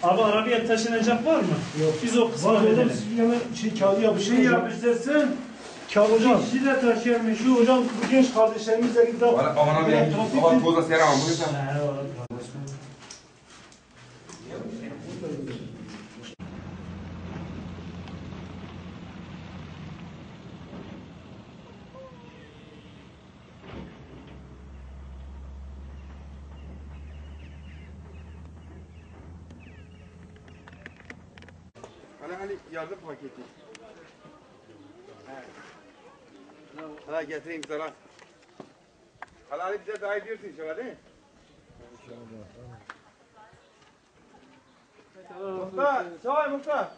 Abi arabaya taşınacak var mı? Yok. Biz o kısmı Var hocam halledelim. siz hemen kağıdı yapıştırın. Şey yapıştırsın. Kağıt hocam. Kişi de taşırmış. Şu hocam bu genç kardeşlerimizle gidip Aman abi, aman toza selam bu yüzden. Hani yardım paketi. Hala getireyim sana. Hala hani bize daha ediyorsun inşallah değil mi? Muhtar, çay Muhtar.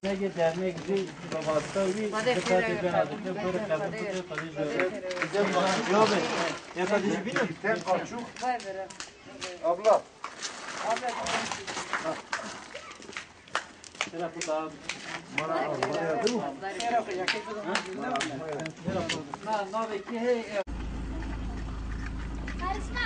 Ne dernek bir babası bir dikkat eden adı böyle kabul ediyor kardeşler. Yok ben. Ya kardeşim bilmiyorum. Sen açık. Abla. Tarafı daha Karisma.